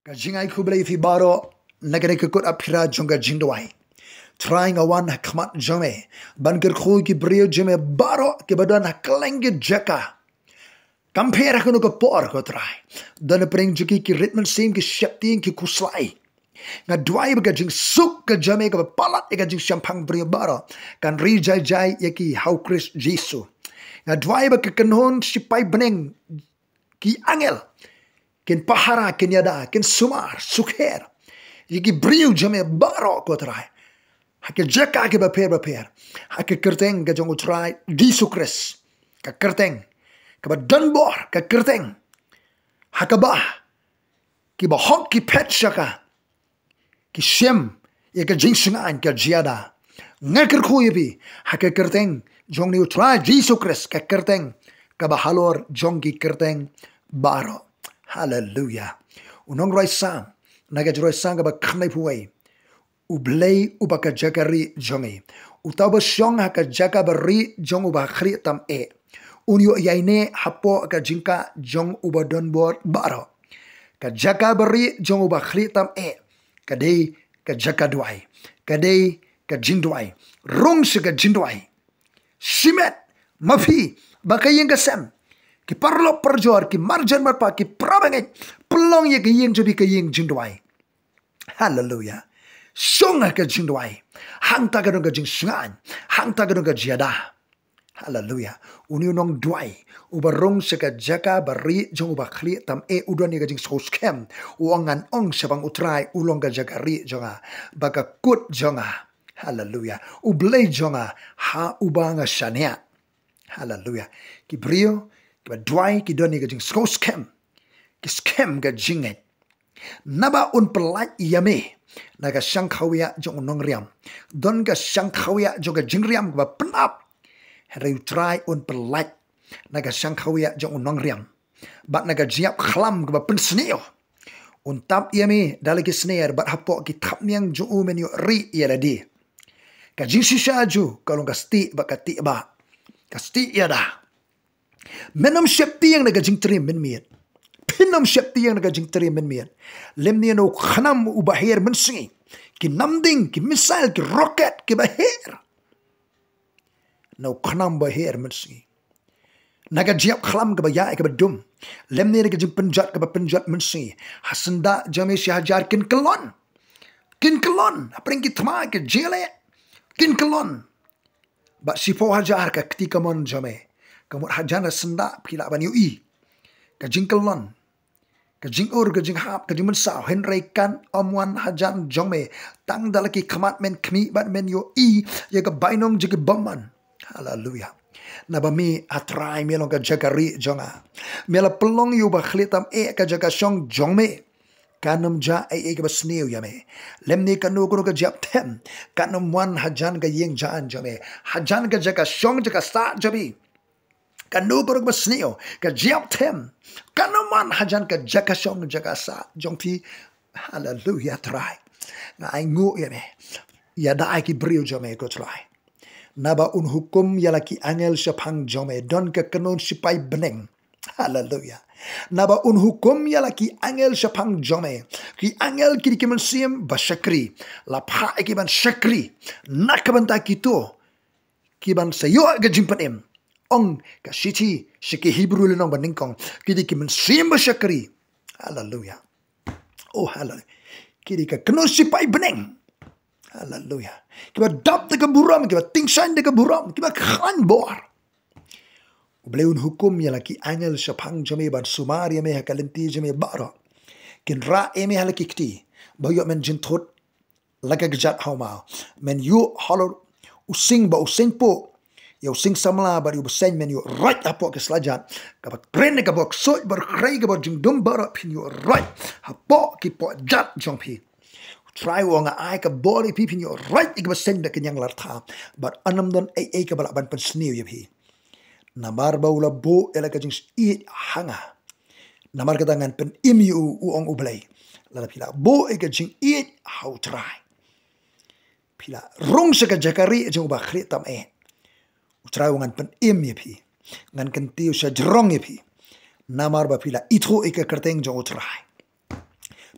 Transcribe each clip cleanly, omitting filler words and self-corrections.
Kajingai kublai fi baro nagare ke KUT-APPHIRA jonga jindwai. Trying awan hakmat jome. Banker khui ki brio jome baro ke badan haklenge jaka. Compare kuno ke por ko try. Dan pring juki ki ritmen sim ki shapting ki kuslai. Nga dwai ba jing suk ke jame ke palat ke jing champang brio baro. Kan ri jai jai yaki hau Chris Jesu. Nga dwai ba ke kenon sipai beneng ki angel. Ken pahara ken yada ken sumar sukher yiki brio jame baro ko try hake jaka ke baper hake kerteng ke jong try di sukres ka kerteng ka danbor ka kerteng hakaba ki ba hok ki pet shaka ki shem ye ka jing singan ka jiada ngaker khoyebi hake kerteng jong ni try di sukres ka kerteng ka ba halor jong ki kerteng baro. Hallelujah. Unong roi sang, naga roi sang ba khnai puai. Ublei ubaka jakari jongi. Utaba syong haka jaka beri jong uba khri tam e. Unyo yaine hapo ka jingka jong uba donbor baro. Ka jaka beri jong uba khri tam e. Kadei ka jaka duai. Kadei ka jindwai. Rong se ka jindwai. Simet mafi bakayeng ka sem. Ki parlo perjor ki marjan marpa ki prabanget pelong ye ki yeng jobi ki yeng jindwai. Hallelujah. Songa ka jindwai. Hang ta ka dong ka jing sungan. Hang ta ka dong ka jiada. Hallelujah. Uni unong duai. Uba rong se ka jaka bari jong uba khli tam e udon ye ka jing sos kem. Uangan ong sabang utrai ulong ka jaka ri jonga. Baka kut jonga. Hallelujah. Ublay jonga ha ubanga shania. Hallelujah. Ki brio dwai ki doni ka jing scam ki scam ka jinget naba un pelat yame naga sang khawya jong nong riam don ka sang khawya jong ka jing riam ba penap hari try un pelat naga sang khawya jong nong riam bat naga jiap khlam ba pensneo un tap yame dalaki snare bat hapo ki thap miang jo u menu ri yaladi ka jing shisha ju kalong ka sti ba ka ti ba ka sti yada. Menam syapti yang naga jing trim men miet. Pinam syapti yang naga jing trim men miet. Lemni no khanam ubahir mensingi. Ki namding, ki missile, ki rocket, ki bahir. No khanam bahir mensingi. Naga jiap khlam ke bayai ke badum. Lemni naga jing penjat ke penjat mensingi. Hasenda jame syahajar kin kelon. Kin kelon. Apa yang ki thma ke jele. Kin kelon. Ba sipo hajar ke ketika mon jame. Kamut hajana senda pila ban yui. Ka jingkelon. Ka jingur ka jinghap ka jimensaw henry kan omwan hajan jongme tang dalaki khamat men kmi bat men yui ya ka bainong jige baman. Hallelujah. Nabami atrai melong ka jakari jonga. Mela pelong yu ba khlitam e ka jaka shong jongme. Kanam ja e ka basniu yame. Lemni kanu kuno ka jap tem. Kanam wan hajan ka yeng jaan jome. Hajan ka jaka shong jaka sa jabi. Kanu kurang besneo, ka jiap tem, kanu man hajan ka jaka shong jaka sa, jongpi, hallelujah try. Na ay ngu yame, yada ay ki brio jome ko try. Naba un hukum yalaki angel syapang jome, don ka kanun sipai beneng, hallelujah. Naba un hukum yalaki angel syapang jome, ki angel kiri kimensim basyakri, lapha ikiban syakri, nakabanta kito, kiban sayo ka jimpanim. Ong ka siti siki Hebrew lenong baningkong kidi ki mensim basyakri. Hallelujah. Oh hallelujah. Kidi ka keno sipai beneng. Hallelujah. Kiba dap de buram, kiba tingsan de buram, kiba khan bor. Ubleun hukum ya laki angel syapang jame ban sumari me hakalenti jame baro. Kin ra eme halaki kti. Bayo men jintot laka gejat haumau. Men yu halor using ba using po. Yo sing samla bar yu beseng men yu right hapo ke selajat kabat kren ke bok so bar krei ke bok jing dum bar pin yu right hapo ki po jat jong pi try wong ai ke body pi pin yu right ke beseng de kenyang lartha but anam don ai ke bala ban pen sniu ye pi namar baula bo ela ke jing i hanga namar ke tangan pen imu u ong ublai la pila bo ke jing i how try pila rong se ke jakari jong ba khri tam e Utrai ngan pen im ye pi ngan kentiu sa jrong ye pi namar ba pila itho ika kerteng jong utrai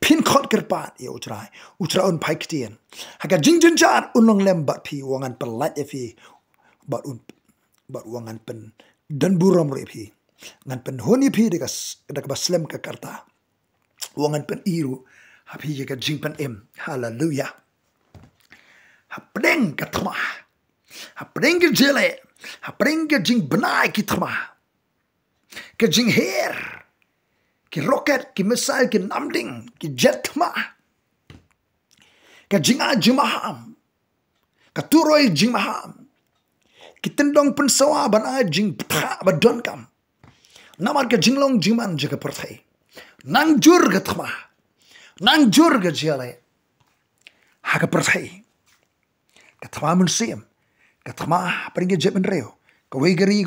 pin khot kerpat ya utra un pai kitien haka jing jar unlong lem bat pi wangan pelat ya fi bat wangan pen dan buram re pi ngan pen honi pi dekat baslem ke karta wangan pen iru hapi je ka jing pen em hallelujah hapdeng ka thma hapdeng ke jele hapdeng ke jing benai ki thma ke jing her ki roket ki missile ki namding ki jet thma ka jing ajimaham ka turoi jing maham ki tendong pen sawa ban a jing pha badon kam namar ke jinglong jingman je ka perthai nang jur ga thma nang jur ga jele ha ka perthai ka thma mun sim ka thma pring je ben reo ka wigeri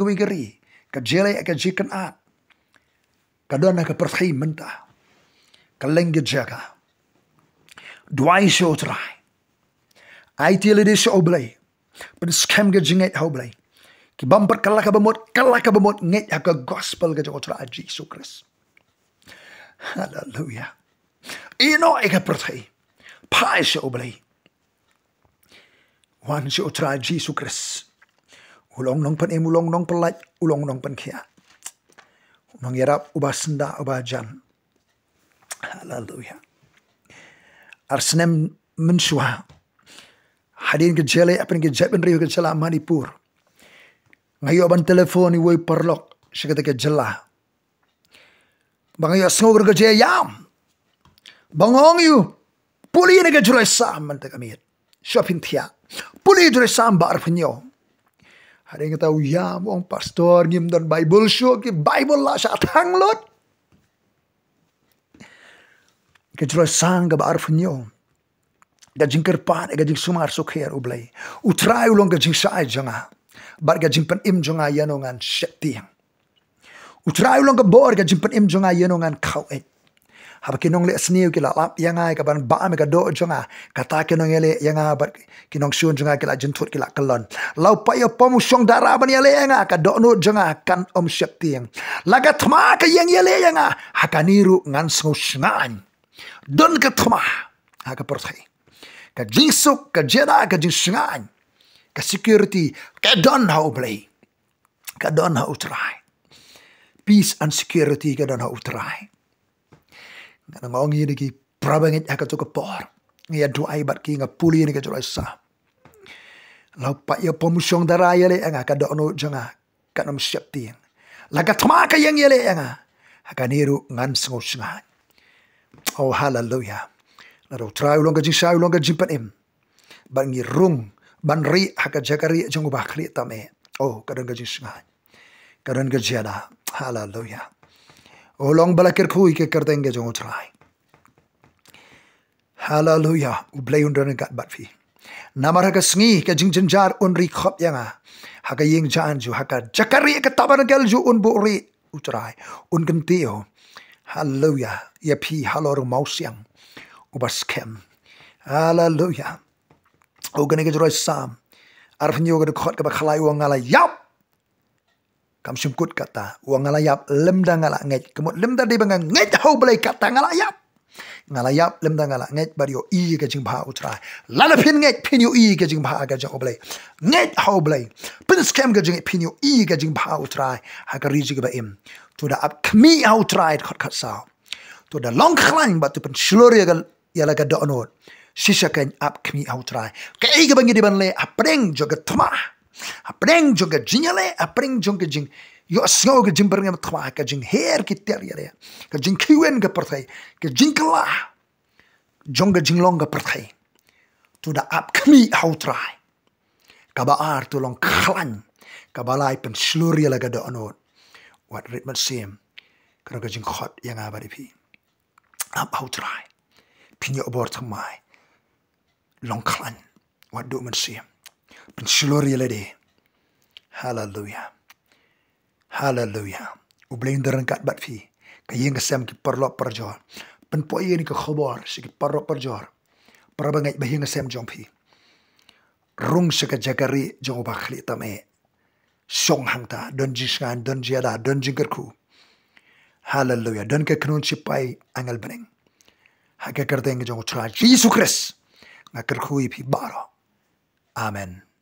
ka jele ka jikan at ka don ka perthai menta ka leng jaga dwai sho trai ai tele de sho blai pen scam ga jinget how blai ki bumper kala ka bamot nget ka gospel ga jo tra Jesus Christ hallelujah ino eka perthai pai sho blai wan sho tra Jesus Christ ulong nong pen ulong nong pelat ulong nong pen kia nong yarap ubasenda ubajan hallelujah arsnem mensua hadin ke jele apa ke jaben riu ke jela Manipur ngayo ban telefon iwoi perlok sekata ke jela bangayo sngoger ke jayam bangong yu puli ne ke jure sam man ta kamit shopping thia puli jure sam bar phnyo hari nga tahu ya wong pastor ngim dan Bible show ki Bible la sa thang lot ke jure sang ga bar phnyo ga jingker pat ga jing sumar sokher ublai utrai ulong ga jing sai janga bar ga jing pen im jonga yanongan shetiang utrai ulong ga bor ga jing pen im jonga yanongan khawet haba kinong le sniu ki la lap yanga ka ban ba me ka do jonga kata kinong ele yanga bar kinong shun jonga ki la jentut ki la kalon lau pa yo pom shong dara ban ele yanga ka do no jonga kan shetiang laga thma ka yang ele yanga hakaniru ngan sngo shngan don ka thma haka perthai ka jingsuk ka jeda ka jingsngan ka security ka don how play ka don how try peace and security ka don how try ngong yi ki prabangit aka to ka por ngia duai bat ki nga puli ni ka jora sa lau pa yo pomusyong dara yele nga ka do no janga ka nam shepti la ka thma ka yang yele nga ka niru ngan sngo sngan oh hallelujah la do try ulong ka jing sai ulong ka jing panim ban ngi rung ban ri haka jakari jong ba khri tame oh ka don ka jing sngan ka don ka jada hallelujah ulong balakir khui ke kardenge jong try hallelujah ublay undran gat batfi namar ka sngi ka jingjar unri khop yanga haka ying jan ju haka jakari ka taban gal ju un buri utrai un gentio hallelujah ya pi halor mausyang ubas kem hallelujah o gane ka jroi sam arfnyo ga khot ka ba khalai wangala yap kam simkut kata wangala yap lemda ngala nget kemut lemda di banga nget ho blai kata ngala yap lemda ngala nget bario i ka jing bha utra lala phin nget phin yu i ka jing bha ga jang blai nget ho blai pin scam ga jing phin yu i ka jing bha utra ha ka ri ji ga im to da up kmi how tried khot sa to da long khlang ba to pen shloria ga yala ga donot shisha kan up kmi how try ka i ga bangi di ban le apreng joga thma apreng joga jingle apreng joga jing yo sngo ga jing berngam thma ka jing her ki ter yale ka jing kiwen ga perthai ka jing kala jonga jing long ga perthai to da up kmi how try ka ba ar to long khlan ka balai pen shloria la ga donot what ritman sim ka ga jing khot yang abari pi up how try pinyo bor thamai long khlan what do man sim pen shloria la de hallelujah hallelujah ublain daran kat bat fi ka yeng sam ki parlo parjor pen poye ni ka khobor si ki parlo parjor parabangai bahing sam jong phi rung se ka jakari jong ba khli tame song hangta don jisngan don jiada don jingerku hallelujah don ka knon chipai angal bring Hake kardeng jong tra Jesus Christ. Ngakar kui pi baro. Amen.